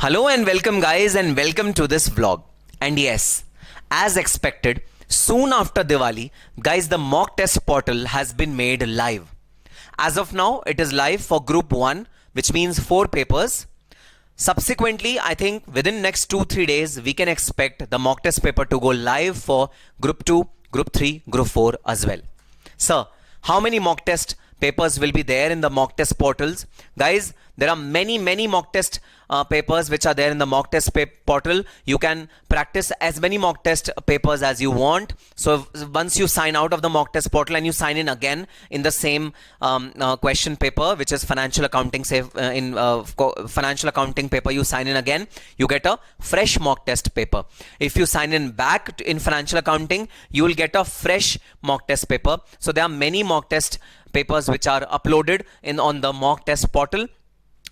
Hello and welcome guys and welcome to this vlog. And yes, as expected, soon after Diwali, guys, the mock test portal has been made live. As of now, it is live for group 1, which means 4 papers. Subsequently, I think within next 2-3 days, we can expect the mock test paper to go live for group 2, group 3, group 4 as well. Sir, how many mock test papers will be there in the mock test portals? Guys, there are many mock test papers which are there in the mock test portal. You can practice as many mock test papers as you want. So once you sign out of the mock test portal and you sign in again in the same question paper, which is financial accounting, financial accounting paper, you sign in again, you get a fresh mock test paper. If you sign in back in financial accounting, you will get a fresh mock test paper. So there are many mock test papers which are uploaded on the mock test portal.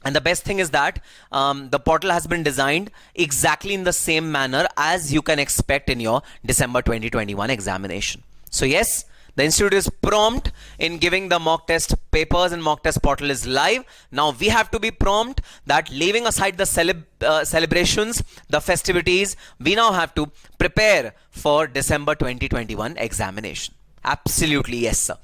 And the best thing is that the portal has been designed exactly in the same manner as you can expect in your December 2021 examination. So yes, the institute is prompt in giving the mock test papers, and mock test portal is live. Now we have to be prompt that leaving aside the celebrations, the festivities, we now have to prepare for December 2021 examination. Absolutely yes, sir.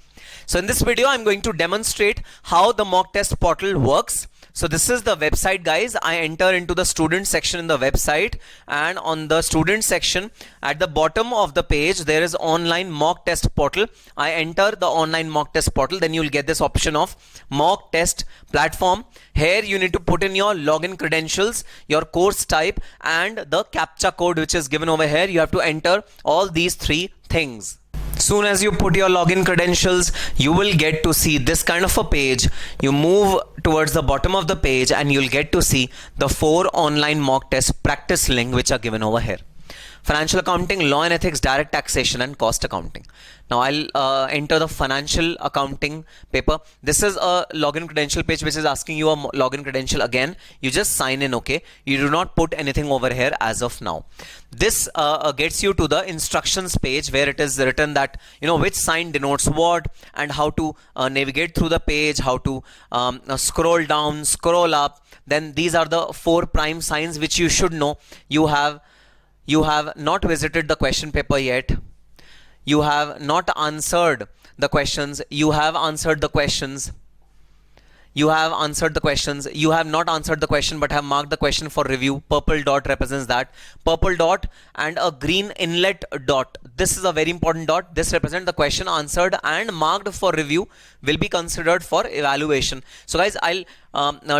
So in this video, I'm going to demonstrate how the mock test portal works. So this is the website, guys. I enter into the student section in the website, and on the student section at the bottom of the page there is online mock test portal. I enter the online mock test portal, then you will get this option of mock test platform. Here you need to put in your login credentials, your course type, and the CAPTCHA code which is given over here. You have to enter all these 3 things. Soon as you put your login credentials, you will get to see this kind of a page. You move towards the bottom of the page and you'll get to see the 4 online mock test practice link which are given over here. Financial accounting, law and ethics, direct taxation, and cost accounting. Now I'll enter the financial accounting paper. This is a login credential page which is asking you a login credential again. You just sign in, okay? You do not put anything over here as of now. This gets you to the instructions page where it is written that, which sign denotes what and how to navigate through the page, how to scroll down, scroll up. Then these are the 4 prime signs which you should know. You have not visited the question paper yet. You have not answered the questions. You have answered the questions. You have answered the questions. You have not answered the question but have marked the question for review. Purple dot represents that. Purple dot and a green inlet dot. This is a very important dot. This represents the question answered and marked for review will be considered for evaluation. So guys, I'll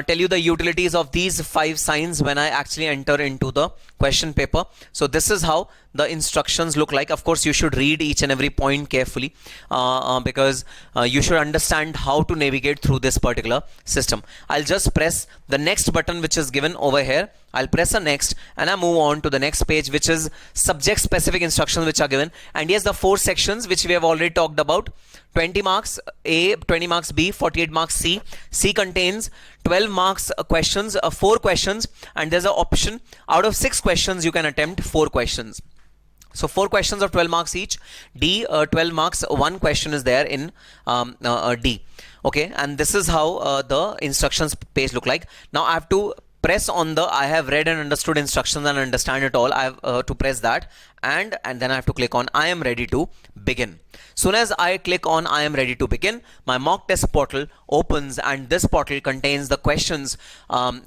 tell you the utilities of these 5 signs when I actually enter into the question paper. So this is how the instructions look like. Of course, you should read each and every point carefully because you should understand how to navigate through this particular system. I'll just press the next button which is given over here. I'll press a next and I move on to the next page, which is subject specific instructions which are given. And yes, the 4 sections which we have already talked about. 20 marks A, 20 marks B, 48 marks C. C contains 12 marks questions, 4 questions, and there's an option out of 6 questions you can attempt 4 questions. So 4 questions of 12 marks each. D, 12 marks, 1 question is there in D. Okay, and this is how the instructions page look like. Now I have to press on the I have read and understood instructions and understand it all. I have to press that and then I have to click on I am ready to begin. Soon as I click on I am ready to begin, my mock test portal opens, and this portal contains the questions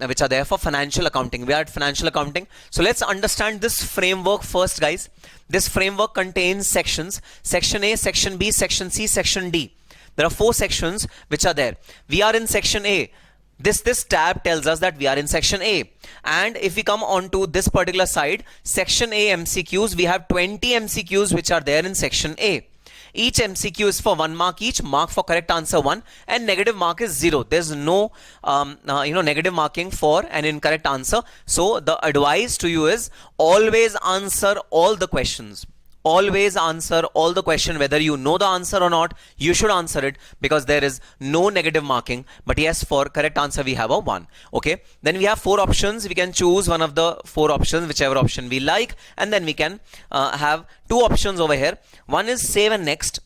which are there for financial accounting. We are at financial accounting. So let's understand this framework first, guys. This framework contains sections: section A, section B, section C, section D. There are 4 sections which are there. We are in section A. This tab tells us that we are in section A, and if we come on to this particular side, section A MCQs, we have 20 MCQs which are there in section A. Each MCQ is for 1 mark each, mark for correct answer 1 and negative mark is 0. There's no negative marking for an incorrect answer. So the advice to you is always answer all the questions. Always answer all the question, whether you know the answer or not, you should answer it because there is no negative marking. But yes, for correct answer we have a 1. Okay, then we have 4 options. We can choose one of the 4 options, whichever option we like, and then we can have 2 options over here. One is save and next.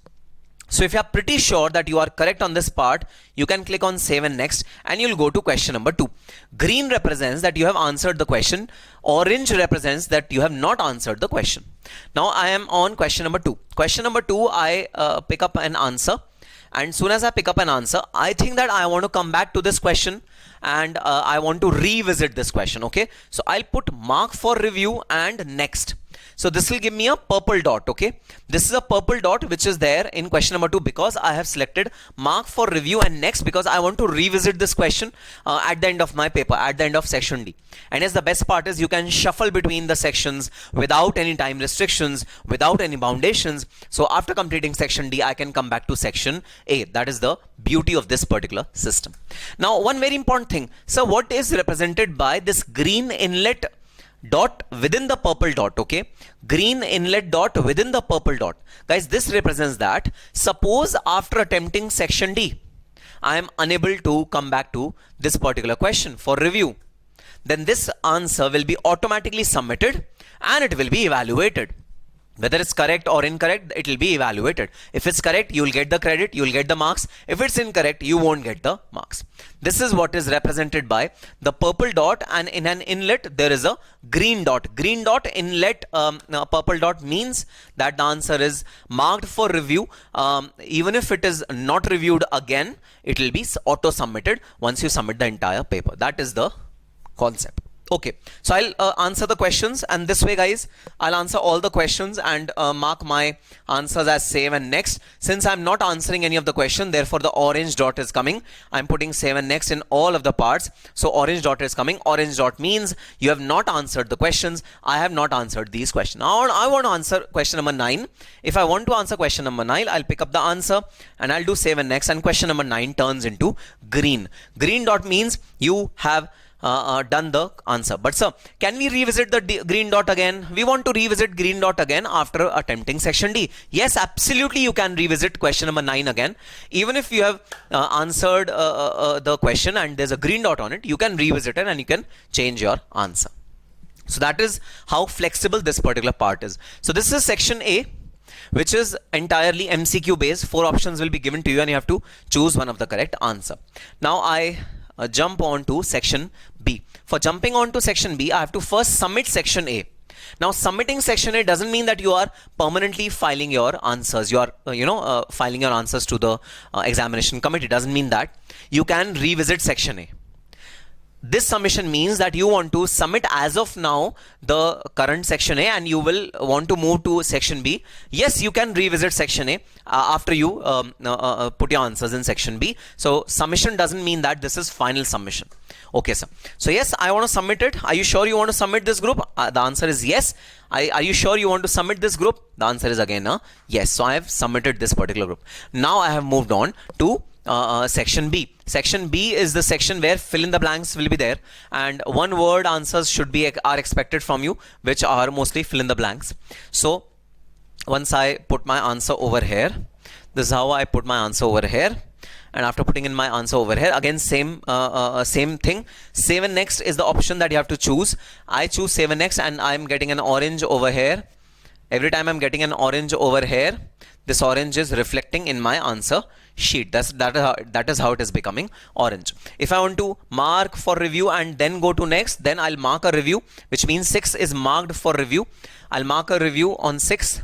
So if you are pretty sure that you are correct on this part, you can click on save and next and you'll go to question number 2. Green represents that you have answered the question. Orange represents that you have not answered the question. Now I am on question number 2. Question number 2, I pick up an answer. And soon as I pick up an answer, I think that I want to come back to this question and I want to revisit this question. Okay, so I'll put mark for review and next. So this will give me a purple dot. Okay, this is a purple dot which is there in question number 2 because I have selected mark for review and next because I want to revisit this question at the end of my paper, at the end of section D. And yes, the best part is you can shuffle between the sections without any time restrictions, without any foundations. So after completing section D, I can come back to section A. That is the beauty of this particular system. Now, one very important thing. So what is represented by this green inlet dot within the purple dot? Okay, green inlet dot within the purple dot. Guys, this represents that suppose after attempting section D, I am unable to come back to this particular question for review, then this answer will be automatically submitted and it will be evaluated. Whether it's correct or incorrect, it will be evaluated. If it's correct, you will get the credit, you will get the marks. If it's incorrect, you won't get the marks. This is what is represented by the purple dot, and in an inlet, there is a green dot. Green dot inlet, purple dot means that the answer is marked for review. Even if it is not reviewed again, it will be auto-submitted once you submit the entire paper. That is the concept. Okay, so I'll answer the questions, and this way guys, I'll answer all the questions and mark my answers as save and next. Since I'm not answering any of the question, therefore the orange dot is coming. I'm putting save and next in all of the parts. So orange dot is coming. Orange dot means you have not answered the questions. I have not answered these questions. Now I want to answer question number 9. If I want to answer question number 9, I'll pick up the answer and I'll do save and next, and question number 9 turns into green. Green dot means you have done the answer. But sir, can we revisit the green dot again? We want to revisit green dot again after attempting section D. Yes, absolutely, you can revisit question number 9 again. Even if you have answered the question and there's a green dot on it, you can revisit it and you can change your answer. So that is how flexible this particular part is. So this is section A, which is entirely MCQ based. 4 options will be given to you and you have to choose one of the correct answer. Now I jump on to section B. For jumping on to section B, I have to first submit section A. Now submitting section A doesn't mean that you are permanently filing your answers. You are filing your answers to the examination committee. Doesn't mean that. You can revisit section A. This submission means that you want to submit as of now the current section A and you will want to move to section B. Yes, you can revisit section A after you put your answers in section B. So submission doesn't mean that this is final submission. Okay, sir. So yes, I want to submit it. Are you sure you want to submit this group? The answer is yes. Are you sure you want to submit this group? The answer is again yes. So I have submitted this particular group. Now I have moved on to section B. Section B is the section where fill in the blanks will be there, and one word answers are expected from you, which are mostly fill in the blanks. So once I put my answer over here, this is how I put my answer over here. And after putting in my answer over here, again same thing. Save and next is the option that you have to choose. I choose save and next, and I'm getting an orange over here. Every time I'm getting an orange over here, this orange is reflecting in my answer sheet. That is how it is becoming orange. If I want to mark for review and then go to next, then I'll mark a review, which means 6 is marked for review. I'll mark a review on 6,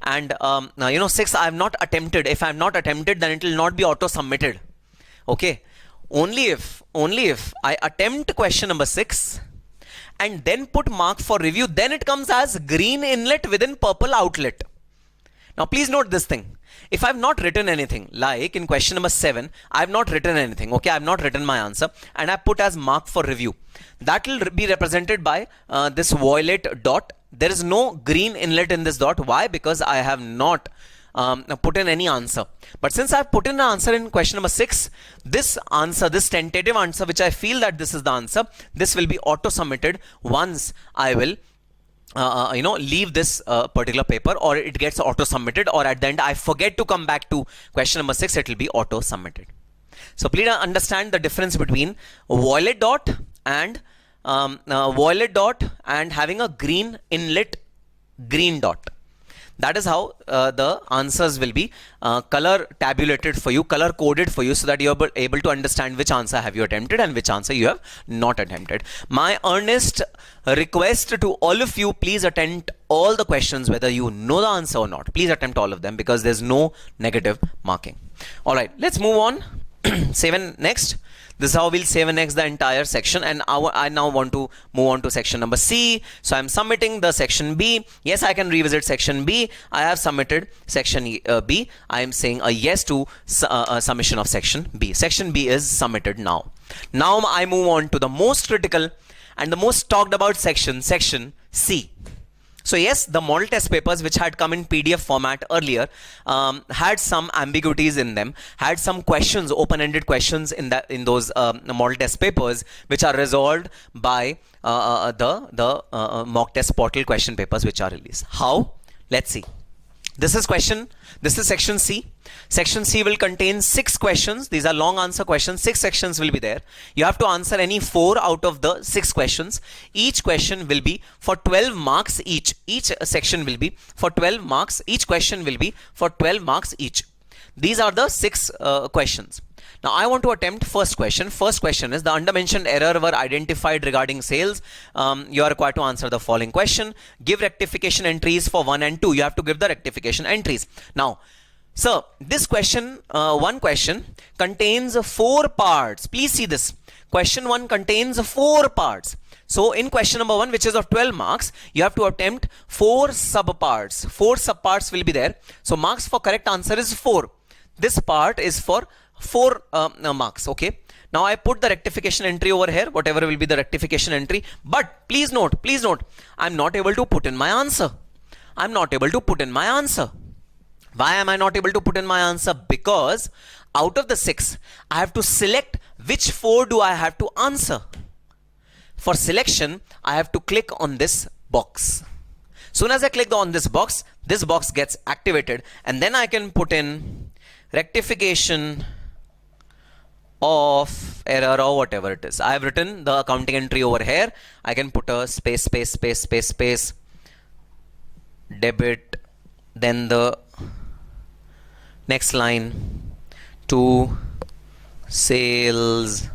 and 6 I have not attempted. If I have not attempted, then it will not be auto submitted. Okay, only if I attempt question number 6 and then put mark for review, then it comes as green inlet within purple outlet. Now please note this thing. If I have not written anything, like in question number 7, I have not written anything. Okay, I have not written my answer and I put as mark for review. That will be represented by this violet dot. There is no green inlet in this dot. Why? Because I have not put in any answer. But since I have put in an answer in question number 6, this answer, this tentative answer, which I feel that this is the answer, this will be auto submitted once I will leave this particular paper, or it gets auto submitted, or at the end I forget to come back to question number 6, it will be auto submitted. So please understand the difference between violet dot and having a green inlet green dot. That is how the answers will be color tabulated for you, color coded for you, so that you're able to understand which answer have you attempted and which answer you have not attempted. My earnest request to all of you, please attempt all the questions whether you know the answer or not. Please attempt all of them, because there's no negative marking. All right, let's move on. 7 next. This is how we'll save and next the entire section, and I now want to move on to section number C. So I'm submitting the section B. Yes, I can revisit section B. I have submitted section B. I am saying a yes to submission of section B. Section B is submitted now. Now I move on to the most critical and the most talked about section C. So yes, the model test papers which had come in PDF format earlier had some ambiguities in them, had some questions, open-ended questions in those model test papers, which are resolved by the mock test portal question papers which are released. How? Let's see. This is section C. Section C will contain 6 questions. These are long answer questions. 6 sections will be there. You have to answer any 4 out of the 6 questions. Each question will be for 12 marks each. Each section will be for 12 marks. Each question will be for 12 marks each. These are the 6 questions. Now I want to attempt first question. First question is, the undermentioned error were identified regarding sales. You are required to answer the following question. Give rectification entries for 1 and 2. You have to give the rectification entries. Now, sir, this question, one question contains 4 parts. Please see this. Question 1 contains 4 parts. So in question number 1, which is of 12 marks, you have to attempt 4 subparts. 4 subparts will be there. So marks for correct answer is 4. This part is for 4 marks. Okay. Now I put the rectification entry over here, whatever will be the rectification entry. But please note, I'm not able to put in my answer. I'm not able to put in my answer. Why am I not able to put in my answer? Because out of the 6, I have to select which 4 do I have to answer. For selection, I have to click on this box. Soon as I click on this box gets activated, and then I can put in rectification of error or whatever it is. I have written the accounting entry over here. I can put a space, debit, then the next line to sales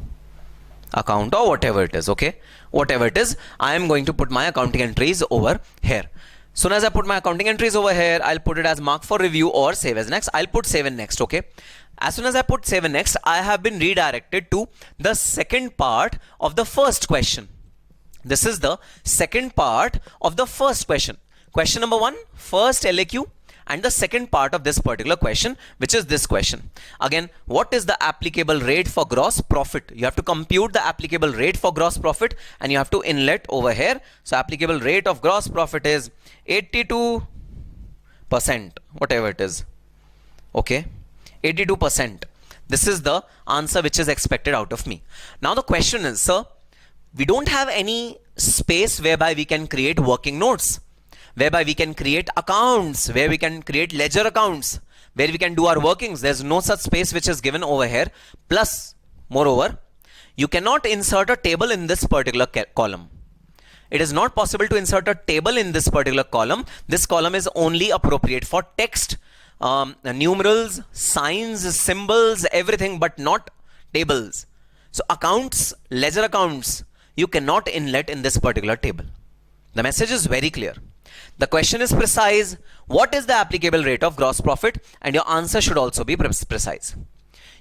account or whatever it is. Okay, whatever it is, I am going to put my accounting entries over here. Soon as I put my accounting entries over here, I'll put it as mark for review or save as next. I'll put save and next. Okay, as soon as I put save and next, I have been redirected to the second part of the first question. This is the second part of the first question. Question number 1, first LAQ, and the second part of this particular question, which is this question. Again, what is the applicable rate for gross profit? You have to compute the applicable rate for gross profit, and you have to inlet over here. So applicable rate of gross profit is 82%, whatever it is. Okay, 82%. This is the answer which is expected out of me. Now the question is, sir, we don't have any space whereby we can create working notes, whereby we can create accounts, where we can create ledger accounts, where we can do our workings. There's no such space which is given over here. Plus, moreover, you cannot insert a table in this particular column. It is not possible to insert a table in this particular column. This column is only appropriate for text, numerals, signs, symbols, everything, but not tables. So accounts, ledger accounts, you cannot inlet in this particular table. The message is very clear. The question is precise. What is the applicable rate of gross profit? And your answer should also be precise.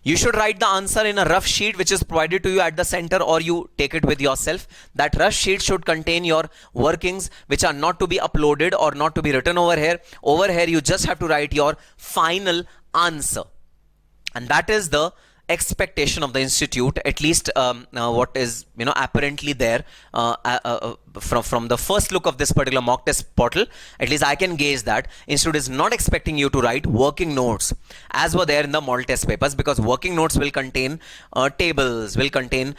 You should write the answer in a rough sheet which is provided to you at the center, or you take it with yourself. That rough sheet should contain your workings which are not to be uploaded or not to be written over here. Over here you just have to write your final answer. And that is the expectation of the institute, at least what is apparently there from the first look of this particular mock test portal. At least I can gauge that institute is not expecting you to write working notes as were there in the model test papers, because working notes will contain tables, will contain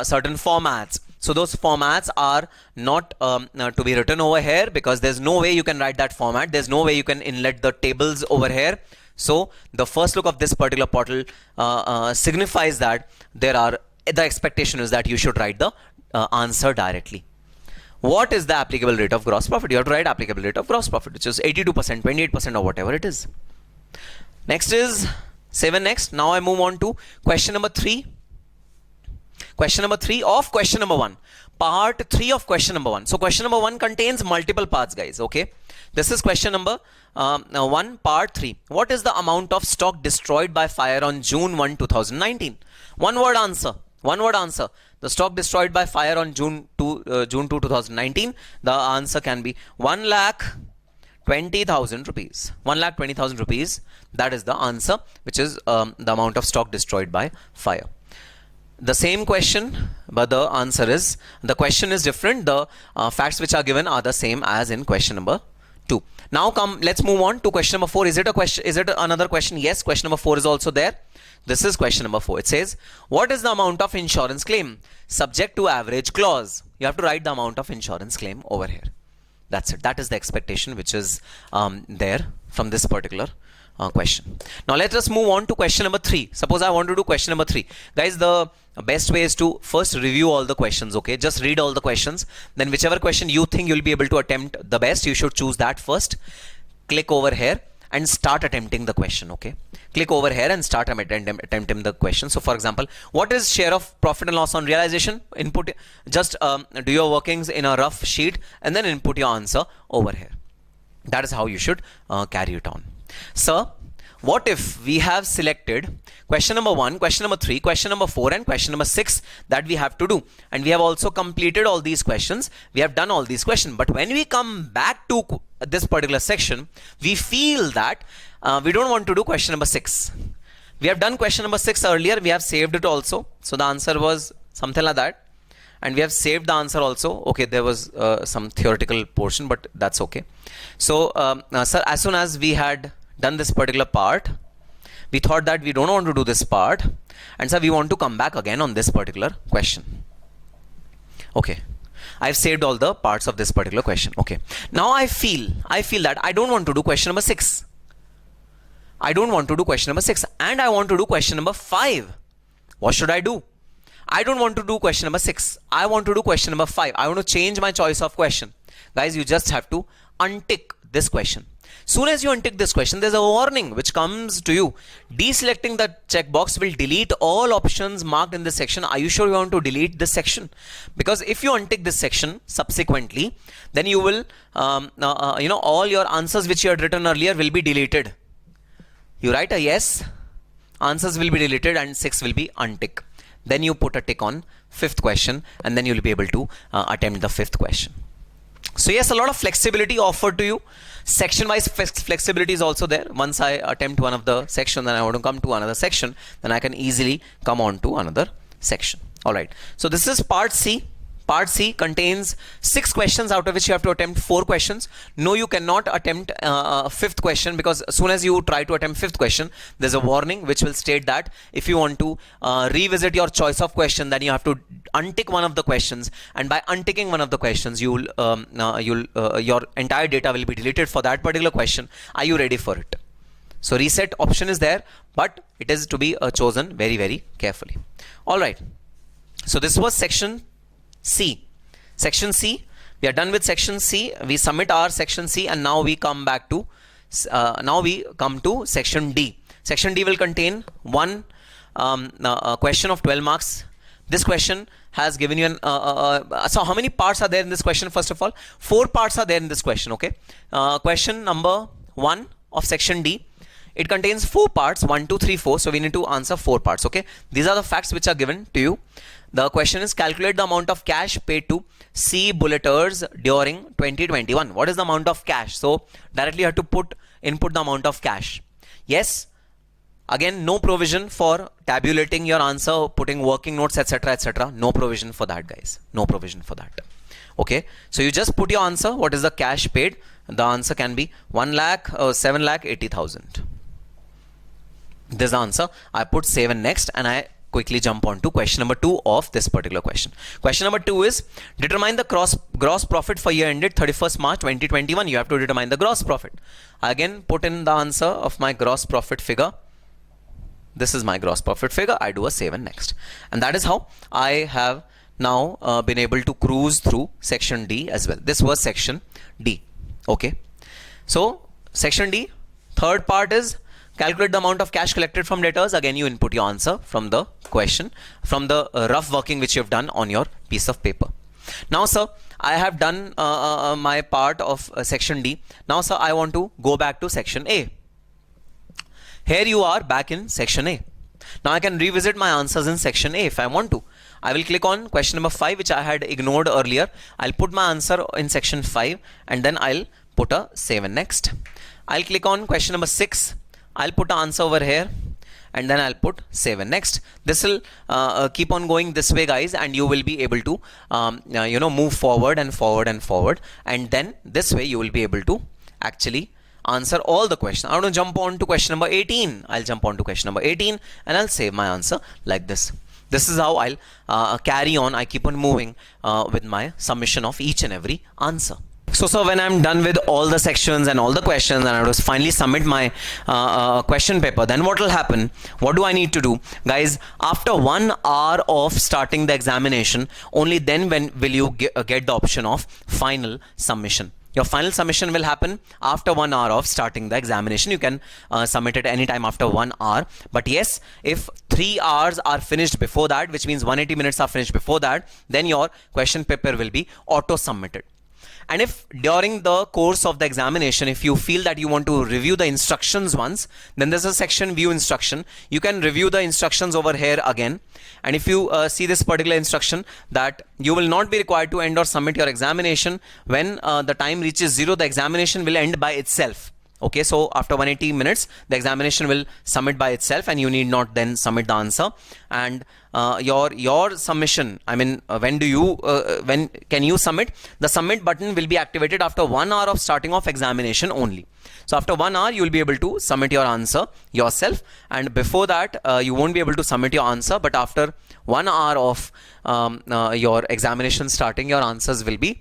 certain formats. So those formats are not to be written over here, because there's no way you can write that format. There's no way you can inlet the tables over here. So the first look of this particular portal signifies that the expectation is that you should write the answer directly. What is the applicable rate of gross profit? You have to write applicable rate of gross profit, which is 82%, 28% or whatever it is. Next is 7 next. Now I move on to question number 3. Question number 3 of question number 1. Part 3 of question number 1. So question number 1 contains multiple parts, guys. Okay. This is question number 1, part 3. What is the amount of stock destroyed by fire on June 1, 2019? One word answer. One word answer. The stock destroyed by fire on June 2, 2019. The answer can be 1,20,000 rupees. 1,20,000 rupees. That is the answer, which is the amount of stock destroyed by fire. The same question, but the answer is, the question is different. The facts which are given are the same as in question number 2. Now let's move on to question number 4. Is it a question? Is it another question? Yes, question number 4 is also there. This is question number 4. It says, what is the amount of insurance claim subject to average clause? You have to write the amount of insurance claim over here. That's it. That is the expectation which is there from this particular question. Now let us move on to question number 3. Suppose I want to do question number 3. Guys, the best way is to first review all the questions, okay? Just read all the questions. Then whichever question you think you'll be able to attempt the best, you should choose that first. Click over here and start attempting the question, okay? Click over here and start attempting the question. So for example, what is share of profit and loss on realization? Input, just do your workings in a rough sheet and then input your answer over here. That is how you should carry it on. Sir, what if we have selected question number 1, question number 3, question number 4 and question number 6 that we have to do, and we have also completed all these questions, we have done all these questions, but when we come back to this particular section, we feel that we don't want to do question number 6. We have done question number 6 earlier, we have saved it also, so the answer was something like that, and we have saved the answer also. Okay, there was some theoretical portion, but that's okay. So sir, as soon as we had done this particular part, we thought that we don't want to do this part, and so we want to come back again on this particular question. Okay, I've saved all the parts of this particular question. Okay, now I feel that I don't want to do question number 6. I don't want to do question number 6 and I want to do question number 5. What should I do? I don't want to do question number 6. I want to do question number 5. I want to change my choice of question. Guys, you just have to untick this question. Soon as you untick this question, there's a warning which comes to you. Deselecting the checkbox will delete all options marked in this section. Are you sure you want to delete this section? Because if you untick this section subsequently, then you will, all your answers which you had written earlier will be deleted. You write a yes, answers will be deleted and 6 will be untick. Then you put a tick on 5th question and then you'll be able to attempt the 5th question. So yes, a lot of flexibility offered to you. Section wise flexibility is also there. Once I attempt one of the section, then I want to come to another section, then I can easily come on to another section. Alright, so this is part C. Part C contains 6 questions, out of which you have to attempt 4 questions. No, you cannot attempt 5th question, because as soon as you try to attempt 5th question, there's a warning which will state that if you want to revisit your choice of question, then you have to untick one of the questions, and by unticking one of the questions, your entire data will be deleted for that particular question. Are you ready for it? So reset option is there, but it is to be chosen very, very carefully. All right. So this was section C. Section C. We are done with section C. We submit our section C, and now we come back to section D. Section D will contain one question of 12 marks. This question has given you an so how many parts are there in this question? First of all, 4 parts are there in this question. Okay, question number 1 of section D. It contains 4 parts, 1, 2, 3, 4. So we need to answer 4 parts. Okay, these are the facts which are given to you. The question is, calculate the amount of cash paid to C bulleters during 2021. What is the amount of cash? So directly you have to input the amount of cash. Yes. Again, no provision for tabulating your answer, putting working notes, etc., etc. No provision for that, guys. No provision for that. Okay. So you just put your answer. What is the cash paid? The answer can be 7,80,000. This is the answer. I put save and next, and I quickly jump on to question number 2 of this particular question. Question number 2 is, determine the gross profit for year ended 31st March 2021. You have to determine the gross profit. Again, put in the answer of my gross profit figure. This is my gross profit figure. I do a save and next, and that is how I have now been able to cruise through section D as well. This was section D. Okay. So section D, third part is calculate the amount of cash collected from debtors. Again, you input your answer from the question, from the rough working which you have done on your piece of paper. Now, sir, I have done my part of section D. Now, sir, I want to go back to section A. Here you are back in section A. Now I can revisit my answers in section A if I want to. I will click on question number 5, which I had ignored earlier. I'll put my answer in section 5 and then I'll put a save and next. I'll click on question number 6. I'll put an answer over here and then I'll put save and next. This will keep on going this way, guys, and you will be able to move forward and forward and forward, and then this way you will be able to actually answer all the questions. I want to jump on to question number 18. I'll jump on to question number 18 and I'll save my answer like this. This is how I'll carry on. I keep on moving with my submission of each and every answer. So when I'm done with all the sections and all the questions and I will finally submit my question paper, then what will happen? What do I need to do? Guys, after 1 hour of starting the examination, only then will you get the option of final submission. Your final submission will happen after 1 hour of starting the examination. You can submit it anytime after 1 hour. But yes, if 3 hours are finished before that, which means 180 minutes are finished before that, then your question paper will be auto-submitted. And if during the course of the examination, if you feel that you want to review the instructions once, then there's a section view instruction. You can review the instructions over here again. And if you see this particular instruction that you will not be required to end or submit your examination when the time reaches 0, the examination will end by itself. Okay, so after 180 minutes, the examination will submit by itself and you need not then submit the answer. And your submission, I mean, when can you submit? The submit button will be activated after 1 hour of starting of examination only. So after 1 hour, you will be able to submit your answer yourself. And before that, you won't be able to submit your answer. But after 1 hour of your examination starting, your answers will be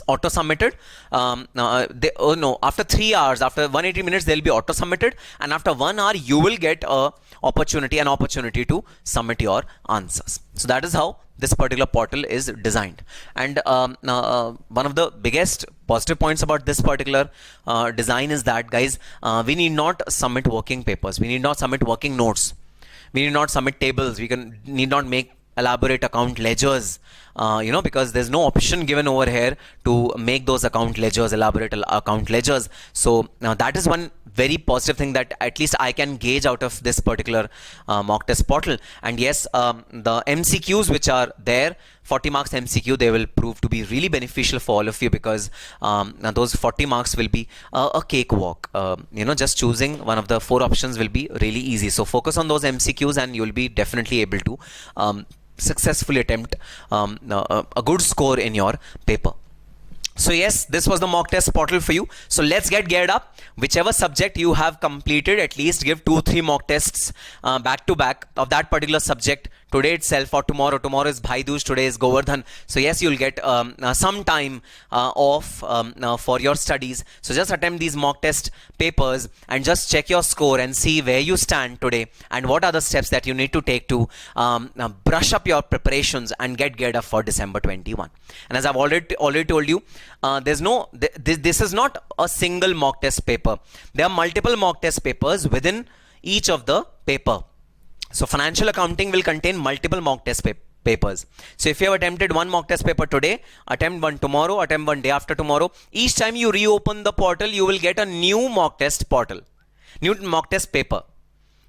auto submitted. After 3 hours, after 180 minutes, they'll be auto submitted, and after 1 hour you will get an opportunity to submit your answers. So that is how this particular portal is designed. And one of the biggest positive points about this particular design is that, guys, we need not submit working papers, we need not submit working notes, we need not submit tables, need not make elaborate account ledgers, because there's no option given over here to make those elaborate account ledgers. So that is one very positive thing that at least I can gauge out of this particular mock test portal. And yes, the MCQs which are there, 40 marks MCQ, they will prove to be really beneficial for all of you, because those 40 marks will be a cakewalk. Just choosing one of the 4 options will be really easy. So focus on those MCQs and you will be definitely able to successfully attempt a good score in your paper. So yes, this was the mock test portal for you. So let's get geared up. Whichever subject you have completed, at least give 2-3 mock tests back to back of that particular subject today itself or tomorrow. Tomorrow is Bhai Dooj, today is Govardhan. So yes, you'll get some time off for your studies. So just attempt these mock test papers and just check your score and see where you stand today and what are the steps that you need to take to brush up your preparations and get geared up for December 21. And as I've already told you, this is not a single mock test paper. There are multiple mock test papers within each of the paper. So financial accounting will contain multiple mock test papers. So if you have attempted one mock test paper today, attempt one tomorrow, attempt one day after tomorrow. Each time you reopen the portal, you will get a new mock test new mock test paper.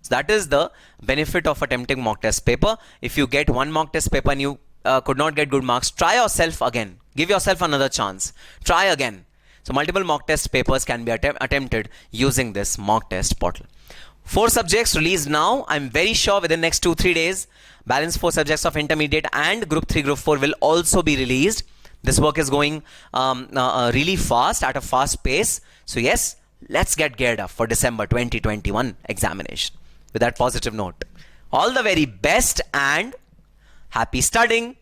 So that is the benefit of attempting mock test paper. If you get one mock test paper and you could not get good marks, try yourself again. Give yourself another chance. Try again. So multiple mock test papers can be attempted using this mock test portal. 4 subjects released now. I'm very sure within next 2-3 days, balance 4 subjects of intermediate and group 3, group 4 will also be released. This work is going really fast, at a fast pace. So yes, let's get geared up for December 2021 examination. With that positive note, all the very best and happy studying.